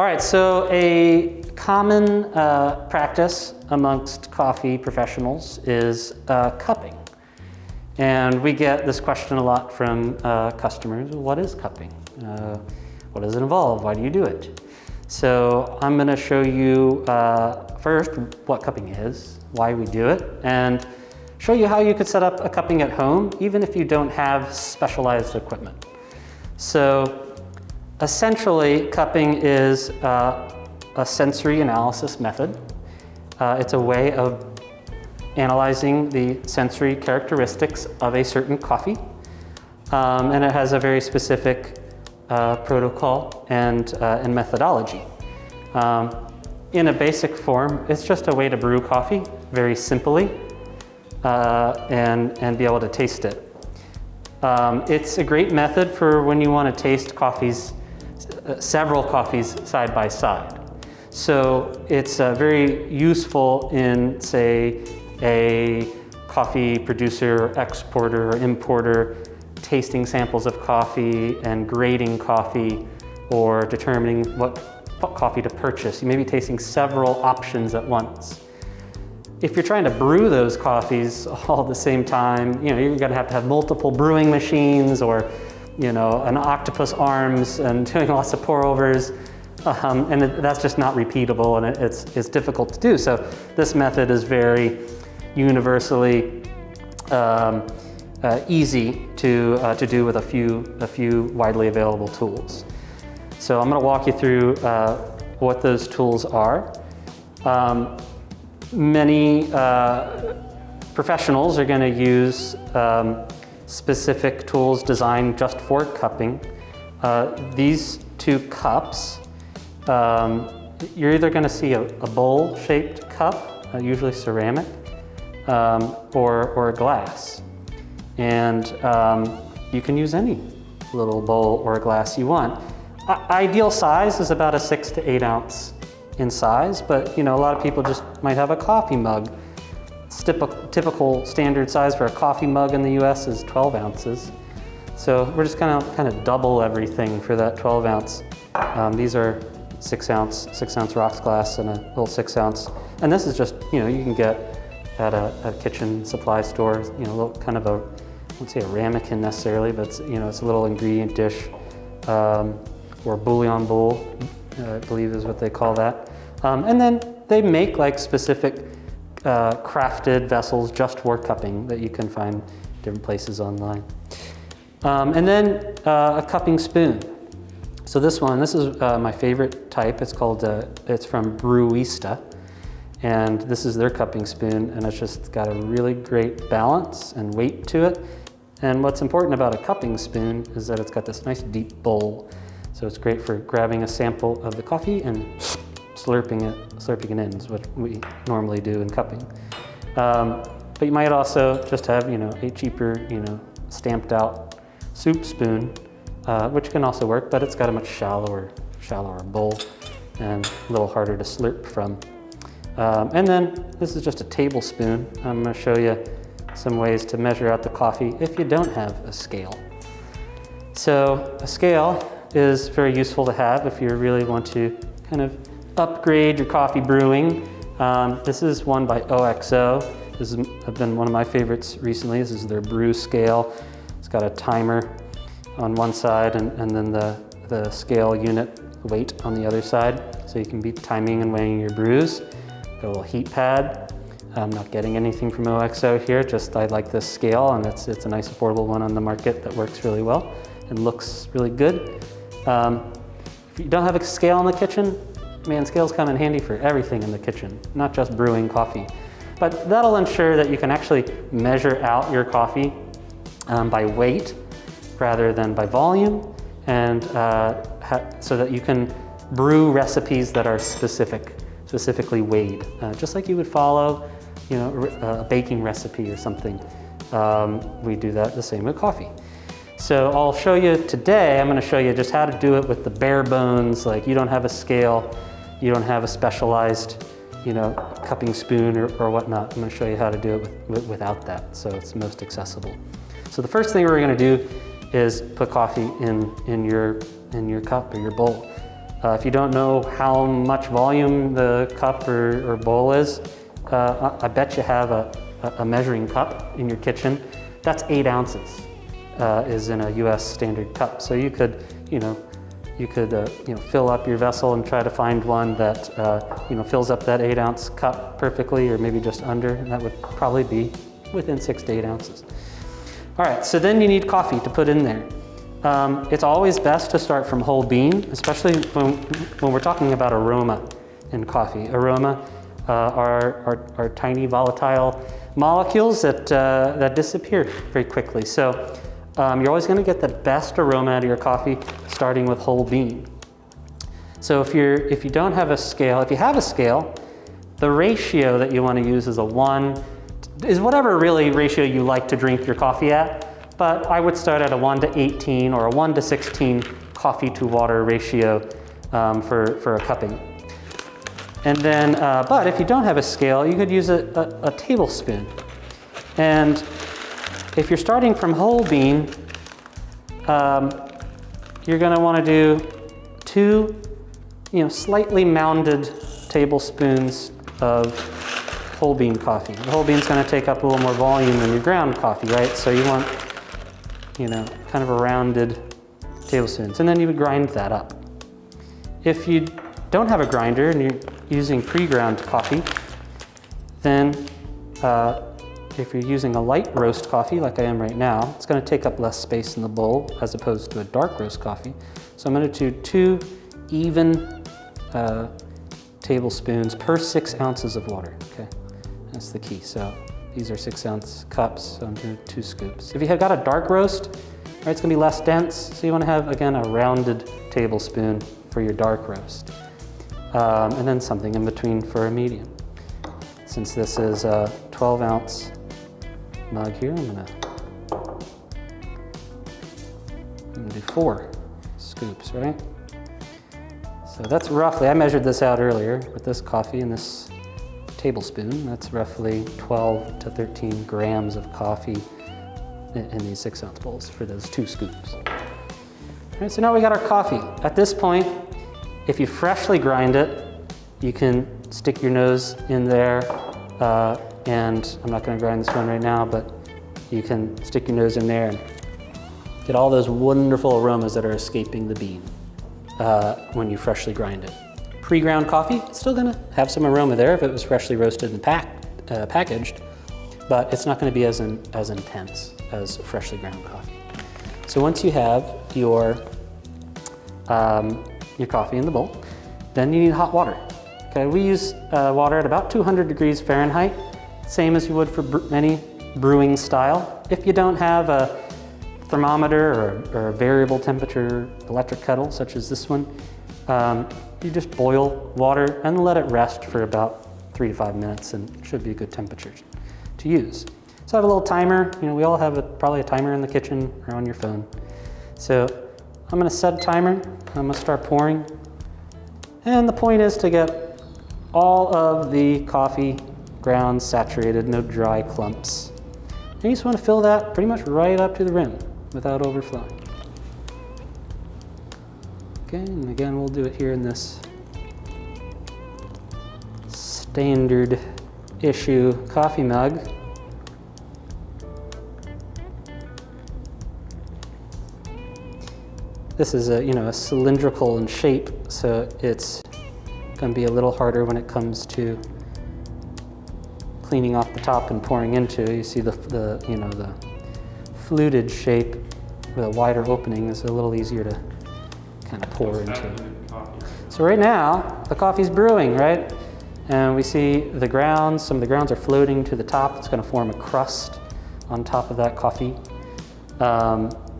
All right, so a common practice amongst coffee professionals is cupping. And we get this question a lot from customers. What is cupping? What does it involve? Why do you do it? So I'm gonna show you first what cupping is, why we do it, and show you how you could set up a cupping at home, even if you don't have specialized equipment. So essentially, cupping is a sensory analysis method. It's a way of analyzing the sensory characteristics of a certain coffee. And it has a very specific protocol and methodology. In a basic form, it's just a way to brew coffee very simply and be able to taste it. It's a great method for when you want to taste coffees, several coffees side by side. So it's very useful in, say, a coffee producer, exporter, or importer tasting samples of coffee and grading coffee or determining what coffee to purchase. You may be tasting several options at once. If you're trying to brew those coffees all at the same time, you're gonna have to have multiple brewing machines or an octopus arms and doing lots of pour overs. And that's just not repeatable, and it's difficult to do. So this method is very universally easy to do with a few widely available tools. So I'm going to walk you through what those tools are. Many professionals are going to use specific tools designed just for cupping. These two cups, you're either going to see a bowl-shaped cup, usually ceramic, or a glass. And you can use any little bowl or glass you want. Ideal size is about a 6 to 8 ounce in size, but a lot of people just might have a coffee mug. Typical standard size for a coffee mug in the US is 12 ounces. So we're just kind of double everything for that 12 ounce. These are 6 ounce rocks glass and a little 6 ounce. And this is just, you can get at a kitchen supply store, a little kind of I wouldn't say a ramekin necessarily, but it's a little ingredient dish, or bouillon bowl, I believe is what they call that. And then they make like specific crafted vessels just for cupping that you can find different places online. And then a cupping spoon. So this is my favorite type. It's called, it's from Brewista. And this is their cupping spoon, and it's just got a really great balance and weight to it. And what's important about a cupping spoon is that it's got this nice deep bowl. So it's great for grabbing a sample of the coffee and slurping it in is what we normally do in cupping. But you might also just have, a cheaper, stamped out soup spoon, which can also work, but it's got a much shallower bowl and a little harder to slurp from. And then this is just a tablespoon. I'm going to show you some ways to measure out the coffee if you don't have a scale. So a scale is very useful to have if you really want to kind of upgrade your coffee brewing. This is one by OXO. This has been one of my favorites recently. This is their brew scale. It's got a timer on one side and then the scale unit weight on the other side. So you can be timing and weighing your brews. Got a little heat pad. I'm not getting anything from OXO here, just I like this scale, and it's a nice affordable one on the market that works really well and looks really good. If you don't have a scale in the kitchen, man, scales come in handy for everything in the kitchen, not just brewing coffee. But that'll ensure that you can actually measure out your coffee by weight rather than by volume, and so that you can brew recipes that are specifically weighed, just like you would follow, a baking recipe or something. We do that the same with coffee. So I'll show you today, I'm going to show you just how to do it with the bare bones, like you don't have a scale, you don't have a specialized, cupping spoon or whatnot. I'm going to show you how to do it without that, so it's most accessible. So the first thing we're going to do is put coffee in your cup or your bowl. If you don't know how much volume the cup or bowl is, I bet you have a measuring cup in your kitchen. That's 8 ounces is in a US standard cup. So you could, fill up your vessel and try to find one that fills up that 8-ounce cup perfectly, or maybe just under, and that would probably be within 6 to 8 ounces. All right, so then you need coffee to put in there. It's always best to start from whole bean, especially when we're talking about aroma in coffee. Aroma are tiny volatile molecules that disappear very quickly. So you're always going to get the best aroma out of your coffee starting with whole bean. So if you don't have a scale, if you have a scale, the ratio that you want to use is is whatever really ratio you like to drink your coffee at. But I would start at a 1:18 or a 1:16 coffee to water ratio for a cupping. And then, but if you don't have a scale, you could use a tablespoon. And if you're starting from whole bean, you're going to want to do 2, slightly mounded tablespoons of whole bean coffee. The whole bean's going to take up a little more volume than your ground coffee, right? So you want, kind of a rounded tablespoons, and then you would grind that up. If you don't have a grinder and you're using pre-ground coffee, then if you're using a light roast coffee like I am right now, it's going to take up less space in the bowl as opposed to a dark roast coffee. So I'm going to do 2 even tablespoons per 6 ounces of water. Okay, that's the key. So these are 6-ounce cups, so I'm doing 2 scoops. If you have got a dark roast, right, it's gonna be less dense, so you wanna have, again, a rounded tablespoon for your dark roast. And then something in between for a medium. Since this is a 12-ounce mug here, I'm gonna do 4 scoops, right? So that's roughly, I measured this out earlier with this coffee and this tablespoon. That's roughly 12 to 13 grams of coffee in these 6-ounce bowls for those 2 scoops. All right, so now we got our coffee. At this point, if you freshly grind it, you can stick your nose in there, and I'm not going to grind this one right now, but you can stick your nose in there and get all those wonderful aromas that are escaping the bean when you freshly grind it. Pre-ground coffee, it's still gonna have some aroma there if it was freshly roasted and packaged, but it's not gonna be as intense as freshly ground coffee. So once you have your coffee in the bowl, then you need hot water. Okay, we use water at about 200 degrees Fahrenheit, same as you would for any brewing style. If you don't have a thermometer or a variable temperature electric kettle, such as this one, you just boil water and let it rest for about 3 to 5 minutes, and it should be a good temperature to use. So I have a little timer. We all have probably a timer in the kitchen or on your phone. So I'm gonna set a timer. I'm gonna start pouring. And the point is to get all of the coffee grounds saturated, no dry clumps. And you just wanna fill that pretty much right up to the rim without overflowing. Okay, and again, we'll do it here in this standard issue coffee mug. This is a cylindrical in shape, so it's going to be a little harder when it comes to cleaning off the top and pouring into. You see the fluted shape with a wider opening is a little easier to kind of pour into. So right now, the coffee's brewing, right? And we see the grounds, some of the grounds are floating to the top. It's going to form a crust on top of that coffee.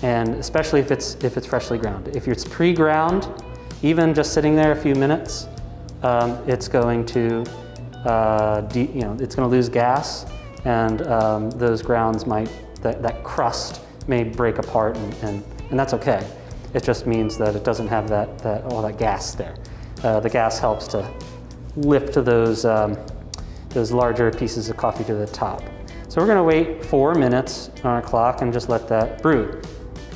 And especially if it's freshly ground. If it's pre-ground, even just sitting there a few minutes, it's going to it's going to lose gas, and those grounds that crust may break apart, and that's okay. It just means that it doesn't have all that gas there. The gas helps to lift those larger pieces of coffee to the top. So we're going to wait 4 minutes on our clock and just let that brew.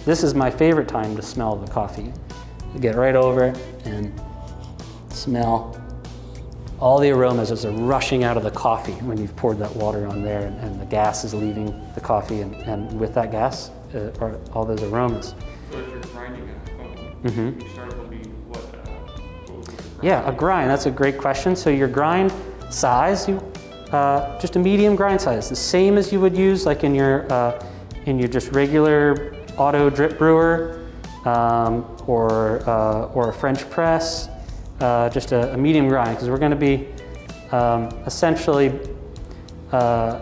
This is my favorite time to smell the coffee. You get right over it and Smell all the aromas as they're rushing out of the coffee when you've poured that water on there, and the gas is leaving the coffee, and with that gas are all those aromas. So if you're grinding at home, your starter will be what would you grind? Yeah, a grind, that's a great question. So your grind size, just a medium grind size, the same as you would use like in your just regular auto drip brewer or a French press. Just a medium grind, because we're going to be essentially,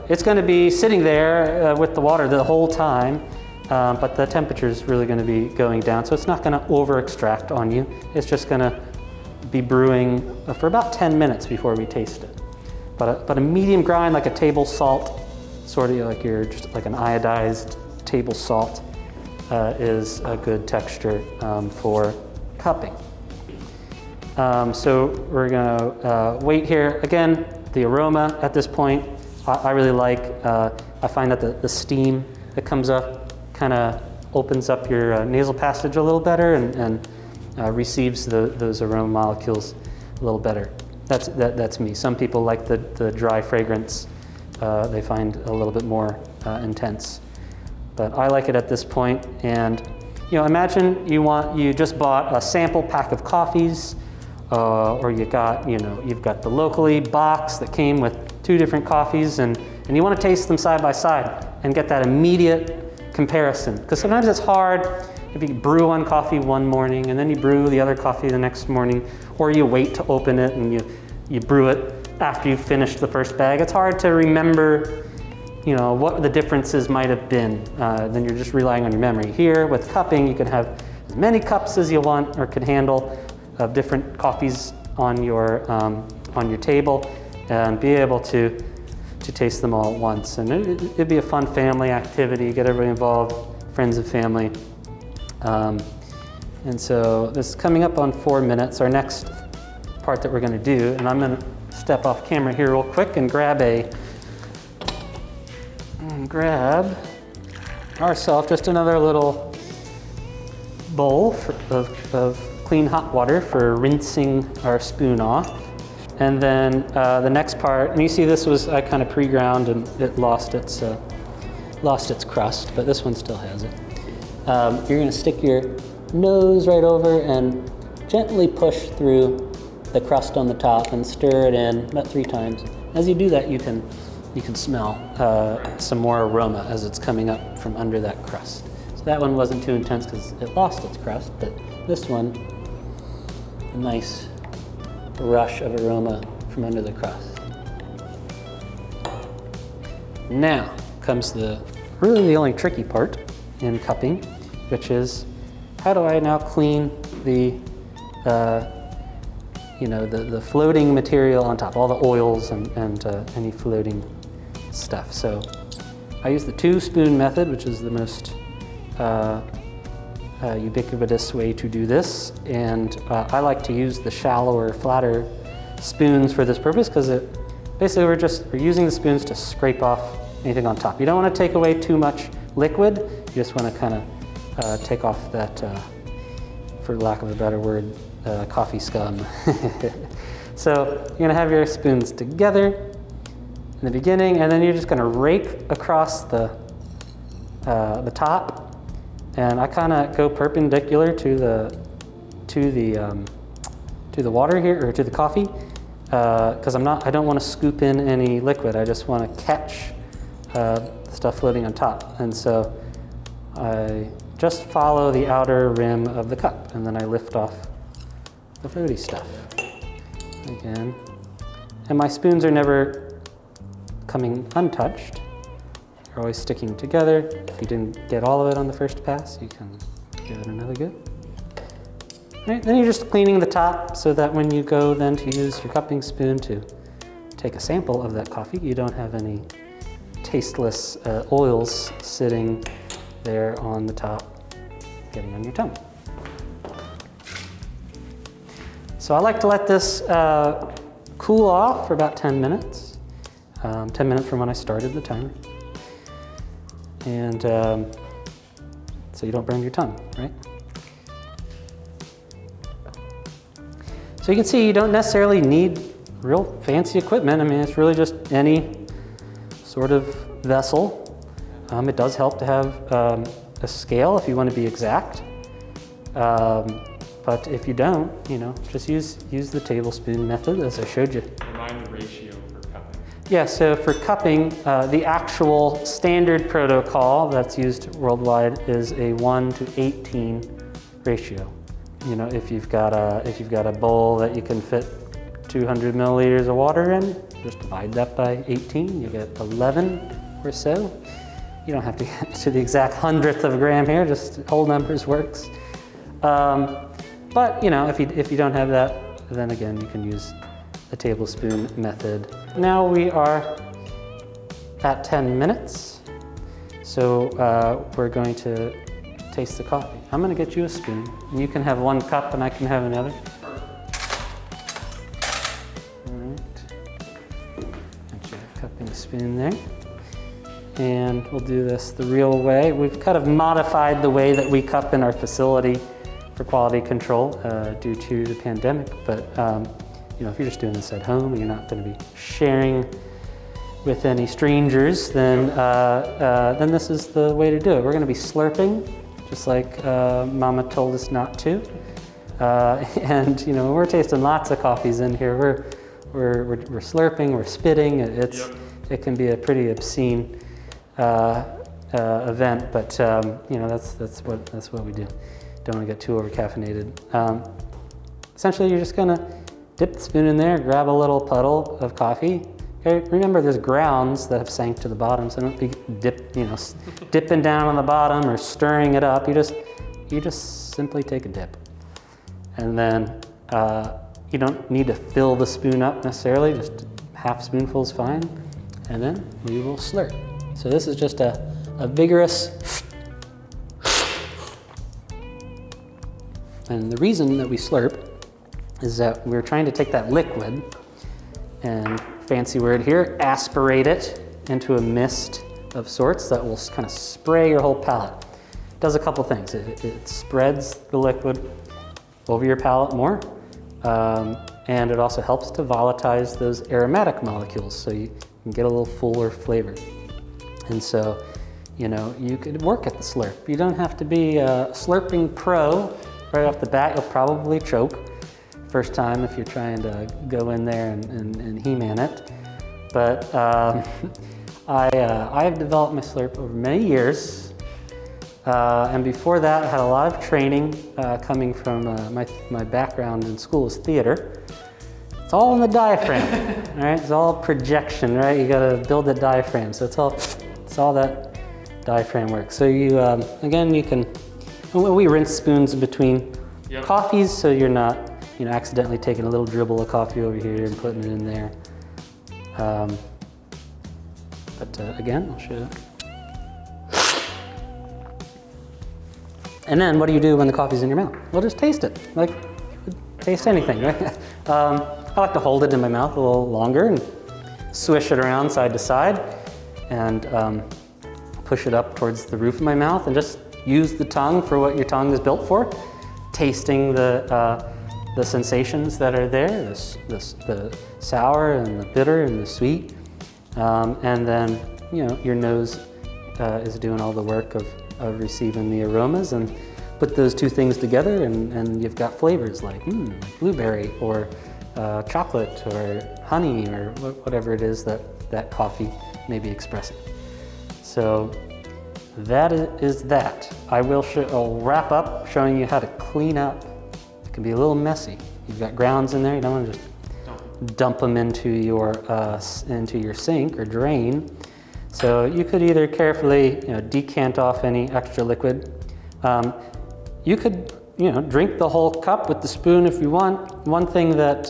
it's going to be sitting there with the water the whole time, but the temperature is really going to be going down, so it's not going to over extract on you. It's just going to be brewing for about 10 minutes before we taste it. But a medium grind, like a table salt, sort of like just like an iodized table salt, is a good texture for cupping. So we're gonna wait here. Again, the aroma at this point, I really like. I find that the steam that comes up kind of opens up your nasal passage a little better and receives those aroma molecules a little better. That's me. Some people like the dry fragrance. They find a little bit more intense. But I like it at this point. And imagine you just bought a sample pack of coffees. Or you've got the Lokoly box that came with 2 different coffees, and you want to taste them side by side and get that immediate comparison. Because sometimes it's hard if you brew one coffee one morning and then you brew the other coffee the next morning, or you wait to open it and you brew it after you've finished the first bag. It's hard to remember what the differences might have been. Then you're just relying on your memory. Here with cupping, you can have as many cups as you want or could handle of different coffees on your table, and be able to taste them all at once. And it'd be a fun family activity, get everybody involved, friends and family. And so this is coming up on 4 minutes, our next part that we're gonna do, and I'm gonna step off camera here real quick and grab ourselves just another little bowl of clean hot water for rinsing our spoon off. And then the next part, and you see this was I kind of pre-ground and it lost its crust, but this one still has it. You're going to stick your nose right over and gently push through the crust on the top and stir it in about 3 times. As you do that, you can smell some more aroma as it's coming up from under that crust. So that one wasn't too intense because it lost its crust, but this one, a nice rush of aroma from under the crust. Now comes really the only tricky part in cupping, which is how do I now clean the floating material on top, all the oils and any floating stuff. So I use the 2-spoon method, which is the most ubiquitous way to do this, and I like to use the shallower, flatter spoons for this purpose, because basically we're using the spoons to scrape off anything on top. You don't want to take away too much liquid, you just want to kind of take off that, for lack of a better word, coffee scum. So you're going to have your spoons together in the beginning, and then you're just going to rake across the top. And I kind of go perpendicular to the water here, or to the coffee, because I don't want to scoop in any liquid. I just want to catch the stuff floating on top. And so I just follow the outer rim of the cup, and then I lift off the floaty stuff again. And my spoons are never coming untouched. They're always sticking together. If you didn't get all of it on the first pass, you can give it another go. Right, then you're just cleaning the top so that when you go then to use your cupping spoon to take a sample of that coffee, you don't have any tasteless oils sitting there on the top, getting on your tongue. So I like to let this cool off for about 10 minutes. 10 minutes from when I started the timer. And so you don't burn your tongue, right? So you can see you don't necessarily need real fancy equipment. I mean, it's really just any sort of vessel. It does help to have a scale if you want to be exact. But if you don't, just use the tablespoon method as I showed you. Remind the ratio for cupping. Yeah, so for cupping, the actual standard protocol that's used worldwide is a 1:18 ratio. If you've got a bowl that you can fit 200 milliliters of water in, just divide that by 18, you get 11 or so. You don't have to get to the exact hundredth of a gram here, just whole numbers works. But if you don't have that, then again, you can use the tablespoon method. Now we are at 10 minutes. So we're going to taste the coffee. I'm gonna get you a spoon. And you can have one cup and I can have another. All right. Got your cupping spoon there. And we'll do this the real way. We've kind of modified the way that we cup in our facility for quality control due to the pandemic. But if you're just doing this at home and you're not going to be sharing with any strangers, then this is the way to do it. We're going to be slurping, just like Mama told us not to. And we're tasting lots of coffees in here. We're slurping, we're spitting. It can be a pretty obscene event, but that's what we do. Don't want to get too over caffeinated. Essentially, you're just gonna dip the spoon in there, grab a little puddle of coffee. Okay, remember there's grounds that have sank to the bottom, so don't be dipping down on the bottom or stirring it up. You just simply take a dip, and then you don't need to fill the spoon up necessarily. Just half spoonful is fine, and then we will slurp. So this is just a vigorous. And the reason that we slurp is that we're trying to take that liquid and, fancy word here, aspirate it into a mist of sorts that will kind of spray your whole palate. It does a couple things. It spreads the liquid over your palate more, and it also helps to volatilize those aromatic molecules so you can get a little fuller flavor. And so, you could work at the slurp. You don't have to be a slurping pro. Right off the bat, you'll probably choke first time if you're trying to go in there and He-Man it. But I have developed my slurp over many years. And before that, I had a lot of training coming from my background in school is theater. It's all in the diaphragm, all right? It's all projection, right? You gotta build the diaphragm. So it's all that diaphragm work. So you, again, you can, we rinse spoons between coffees so you're not, accidentally taking a little dribble of coffee over here and putting it in there. Again, I'll show you. And then what do you do when the coffee's in your mouth? Well, just taste it, like you would taste anything, right? I like to hold it in my mouth a little longer and swish it around side to side and push it up towards the roof of my mouth and just use the tongue for what your tongue is built for, tasting the sensations that are there, the sour and the bitter and the sweet, and then your nose is doing all the work of receiving the aromas, and put those two things together, and you've got flavors like blueberry or chocolate or honey or whatever it is that coffee may be expressing. So that is that. I'll wrap up showing you how to clean up. It can be a little messy. You've got grounds in there. You don't want to just dump them into your sink or drain. So you could either carefully decant off any extra liquid. You could drink the whole cup with the spoon if you want. One thing that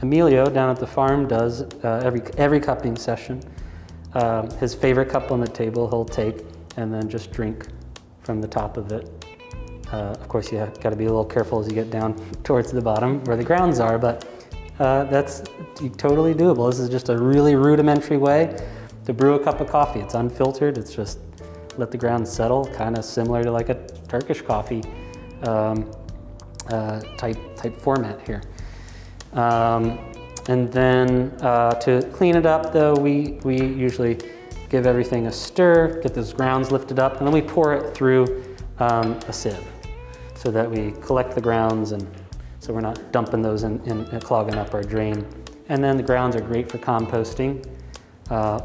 Emilio down at the farm does every cupping session, his favorite cup on the table he'll take and then just drink from the top of it. Of course, you got to be a little careful as you get down towards the bottom where the grounds are, but that's totally doable. This is just a really rudimentary way to brew a cup of coffee. It's unfiltered. It's just let the grounds settle, kind of similar to like a Turkish coffee type format here. And then to clean it up though, we usually give everything a stir, get those grounds lifted up, and then we pour it through a sieve so that we collect the grounds, and so we're not dumping those in clogging up our drain. And then the grounds are great for composting,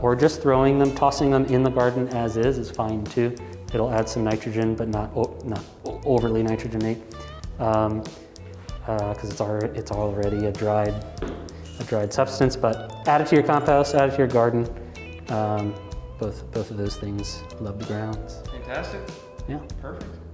or just throwing them, tossing them in the garden as is fine too. It'll add some nitrogen, but not overly nitrogenate, because it's already a dried substance. But add it to your compost, add it to your garden. Both of those things love the grounds. Fantastic. Yeah. Perfect.